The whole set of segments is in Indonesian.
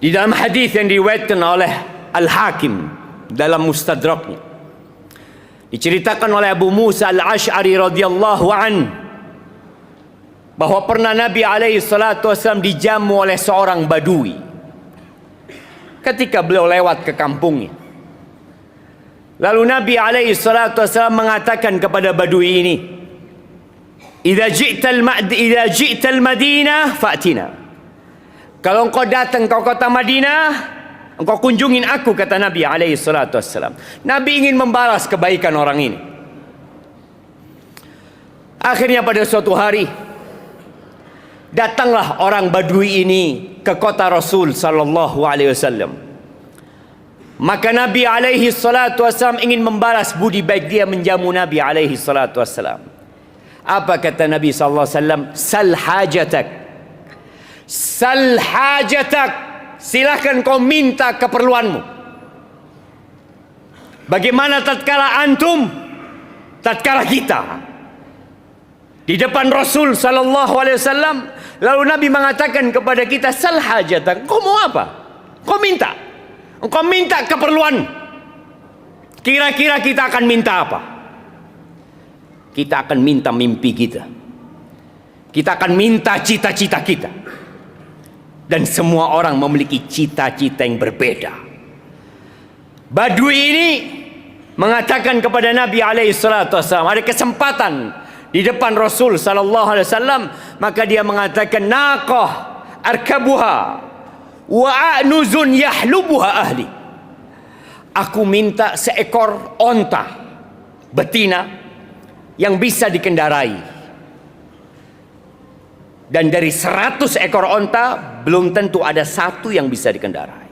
Di dalam hadis yang diriwayatkan oleh Al-Hakim dalam Mustadraknya, diceritakan oleh Abu Musa Al-Asy'ari radhiyallahu an bahwa pernah Nabi alaihi salatu wasallam dijamu oleh seorang badui ketika beliau lewat ke kampungnya. Lalu Nabi alaihi salatu wasallam mengatakan kepada badui ini, "Idza ji'ta al-Madinah fa'tina." Kalau engkau datang ke kota Madinah, engkau kunjungin aku, kata Nabi alaihi salatu wassalam. Nabi ingin membalas kebaikan orang ini. Akhirnya pada suatu hari, datanglah orang Badui ini ke kota Rasul sallallahu alaihi wasallam. Maka Nabi alaihi salatu wassalam ingin membalas budi baik dia menjamu Nabi alaihi salatu wassalam. Apa kata Nabi sallallahu alaihi wasallam? Sal hajatak. Sal hajatak, silahkan kau minta keperluanmu. Bagaimana tatkala antum, tatkala kita di depan Rasul sallallahu alaihi wasallam, lalu Nabi mengatakan kepada kita, sal hajatak, kau mau apa? Kau minta. Engkau minta keperluan. Kira-kira kita akan minta apa? Kita akan minta mimpi kita. Kita akan minta cita-cita kita. Dan semua orang memiliki cita-cita yang berbeda. Badui ini mengatakan kepada Nabi alaihi salatu wasallam, ada kesempatan di depan Rasul sallallahu alaihi wasallam, maka dia mengatakan, naqah arkabuha wa a'nuzun yahlubuha ahli. Aku minta seekor onta betina yang bisa dikendarai. Dan dari 100 ekor onta, belum tentu ada satu yang bisa dikendarai.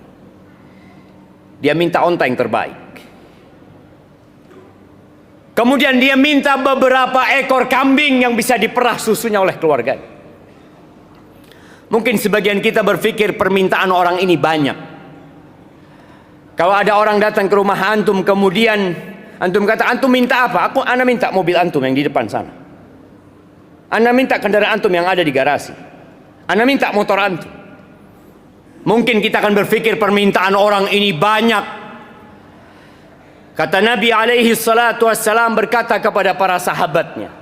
Dia minta onta yang terbaik. Kemudian dia minta beberapa ekor kambing yang bisa diperah susunya oleh keluarga. Mungkin sebagian kita berpikir permintaan orang ini banyak. Kalau ada orang datang ke rumah antum, kemudian antum kata, antum minta apa? Ana minta mobil antum yang di depan sana. Anda minta kendaraan antum yang ada di garasi. Anda minta motor antum. Mungkin kita akan berpikir permintaan orang ini banyak. Kata Nabi alaihi salatu wassalam berkata kepada para sahabatnya,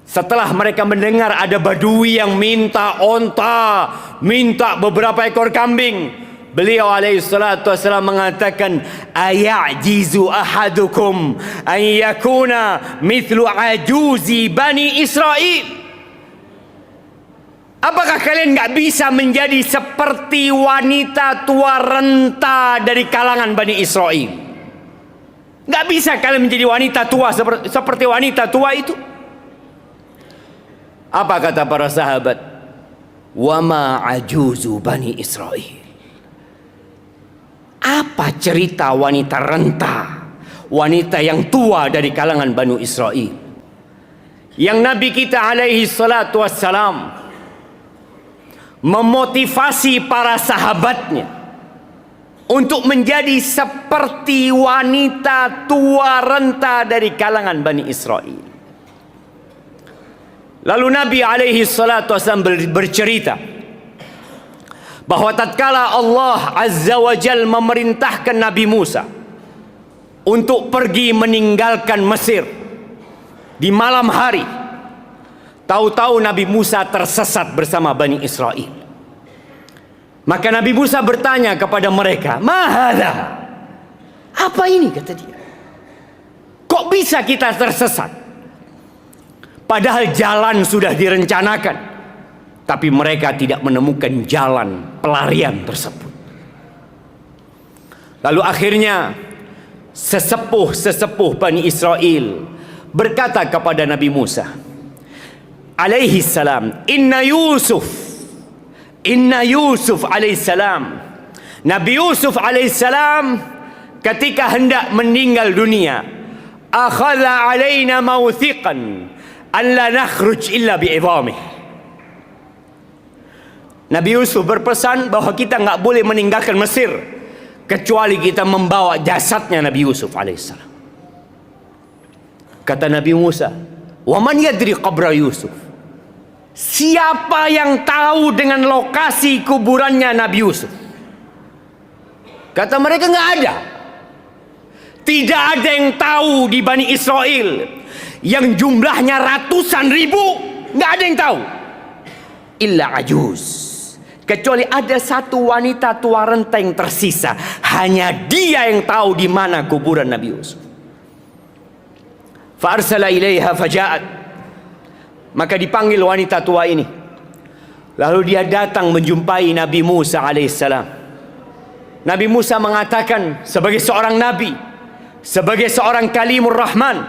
setelah mereka mendengar ada badui yang minta onta, minta beberapa ekor kambing, beliau alaihi salatu wassalam mengatakan, ayajizu ahadukum an yakuna mithlu ajuzi bani Israel. Apakah kalian nggak bisa menjadi seperti wanita tua renta dari kalangan Bani Israel? Nggak bisa kalian menjadi wanita tua seperti wanita tua itu? Apa kata para sahabat? Wama ajuzu Bani Israel. Apa cerita wanita renta, wanita yang tua dari kalangan Bani Israel, yang Nabi kita alaihi salatu wassalam memotivasi para sahabatnya untuk menjadi seperti wanita tua renta dari kalangan Bani Israel. Lalu Nabi alaihi salatu wassalam bercerita bahwa tatkala Allah Azza wa Jal memerintahkan Nabi Musa untuk pergi meninggalkan Mesir di malam hari, tahu-tahu Nabi Musa tersesat bersama Bani Israel. Maka Nabi Musa bertanya kepada mereka, "Mahadha?" Apa ini, kata dia. Kok bisa kita tersesat? Padahal jalan sudah direncanakan. Tapi mereka tidak menemukan jalan pelarian tersebut. Lalu akhirnya sesepuh Bani Israel berkata kepada Nabi Musa alaihi salam, Inna Yusuf alaihi salam, Nabi Yusuf alaihi salam ketika hendak meninggal dunia, akhadha alaina mawthiqan an la nakhruj illa bi'idhamih. Nabi Yusuf berpesan bahwa kita nggak boleh meninggalkan Mesir kecuali kita membawa jasadnya Nabi Yusuf alaihissalam. Kata Nabi Musa, "Wa man yadri qabra Yusuf?" Siapa yang tahu dengan lokasi kuburannya Nabi Yusuf? Kata mereka, nggak ada. Tidak ada yang tahu di Bani Israel yang jumlahnya ratusan ribu, nggak ada yang tahu. Illa ajuz, kecuali ada satu wanita tua renta yang tersisa. Hanya dia yang tahu di mana kuburan Nabi Yusuf. Fa arsala ilaiha faja'at, maka dipanggil wanita tua ini. Lalu dia datang menjumpai Nabi Musa alaihissalam. Nabi Musa mengatakan sebagai seorang nabi, sebagai seorang kalimur rahman,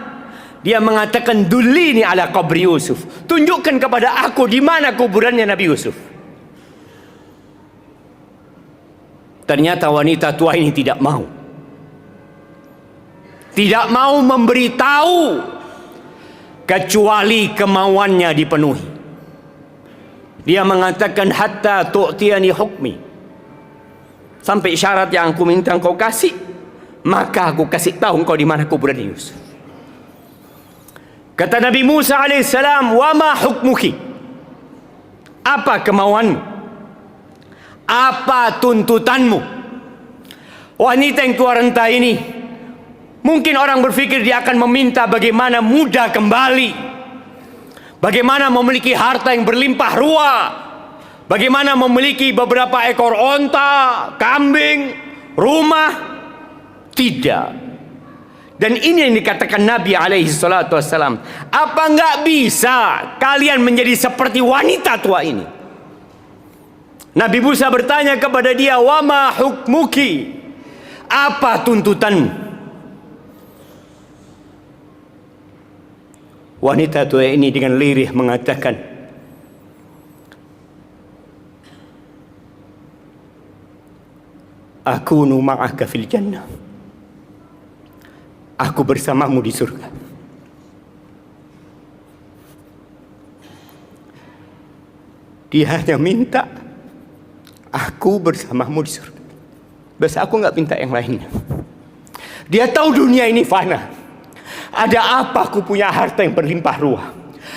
dia mengatakan, dullini ala qabri Yusuf, tunjukkan kepada aku di mana kuburannya Nabi Yusuf. Ternyata wanita tua ini tidak mau memberitahu kecuali kemauannya dipenuhi. Dia mengatakan, hatta tu'tiyani hukmi, sampai syarat yang aku minta engkau kasih, maka aku kasih tahu engkau di mana kuburan Yusuf. Kata Nabi Musa alaihissalam, wa ma hukmuki, apa kemauanmu, apa tuntutanmu? Wanita yang tua renta ini, mungkin orang berpikir dia akan meminta bagaimana muda kembali, bagaimana memiliki harta yang berlimpah ruah, bagaimana memiliki beberapa ekor onta, kambing, rumah. Tidak. Dan ini yang dikatakan Nabi alaihi salatu wassalam, apa enggak bisa kalian menjadi seperti wanita tua ini? Nabi Musa bertanya kepada dia, wa ma hukmuki, apa tuntutanmu? Wanita tua ini dengan lirih mengatakan, akunu ma'aka fil jannah, aku bersamamu di surga. Dia hanya minta aku bersamamu di surga. Bas aku nggak minta yang lainnya. Dia tahu dunia ini fana. Ada apa aku punya harta yang berlimpah ruah?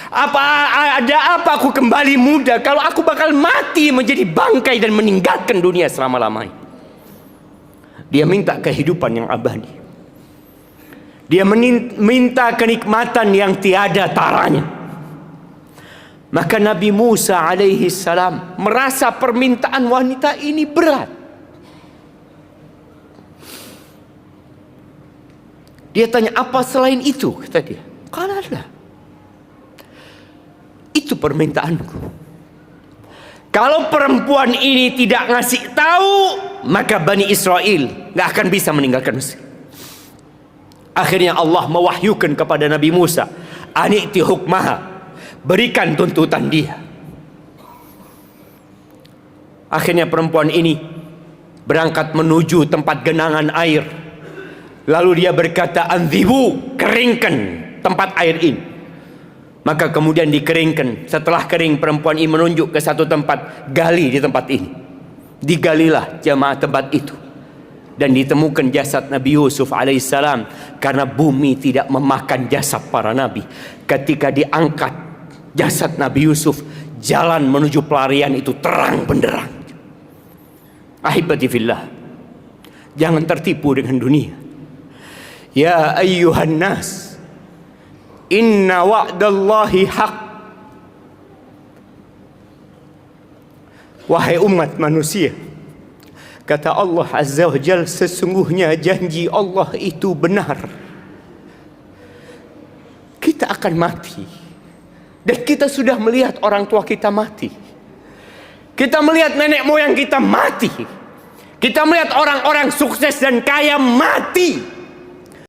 Ada apa aku kembali muda kalau aku bakal mati menjadi bangkai dan meninggalkan dunia selama-lamanya? Dia minta kehidupan yang abadi. Dia minta kenikmatan yang tiada taranya. Maka Nabi Musa alaihi salam merasa permintaan wanita ini berat. Dia tanya, apa selain itu? Kata dia, kalau ada, itu permintaanku. Kalau perempuan ini tidak ngasih tahu, maka Bani Israel gak akan bisa meninggalkan Mesir. Akhirnya Allah mewahyukan kepada Nabi Musa, ani'ti hukmaha, berikan tuntutan dia. Akhirnya perempuan ini berangkat menuju tempat genangan air. Lalu dia berkata, anzibu, keringkan tempat air ini. Maka kemudian dikeringkan. Setelah kering, perempuan ini menunjuk ke satu tempat, gali di tempat ini. Digalilah jamaah tempat itu, dan ditemukan jasad Nabi Yusuf alaihissalam. Karena bumi tidak memakan jasad para nabi. Ketika diangkat jasad Nabi Yusuf, jalan menuju pelarian itu terang benderang. Ahibati fillah, jangan tertipu dengan dunia. Ya ayyuhan nas, inna wa'dallahi haq. Wahai umat manusia, kata Allah Azza wa Jalla, sesungguhnya janji Allah itu benar. Kita akan mati. Dan kita sudah melihat orang tua kita mati. Kita melihat nenek moyang kita mati. Kita melihat orang-orang sukses dan kaya mati.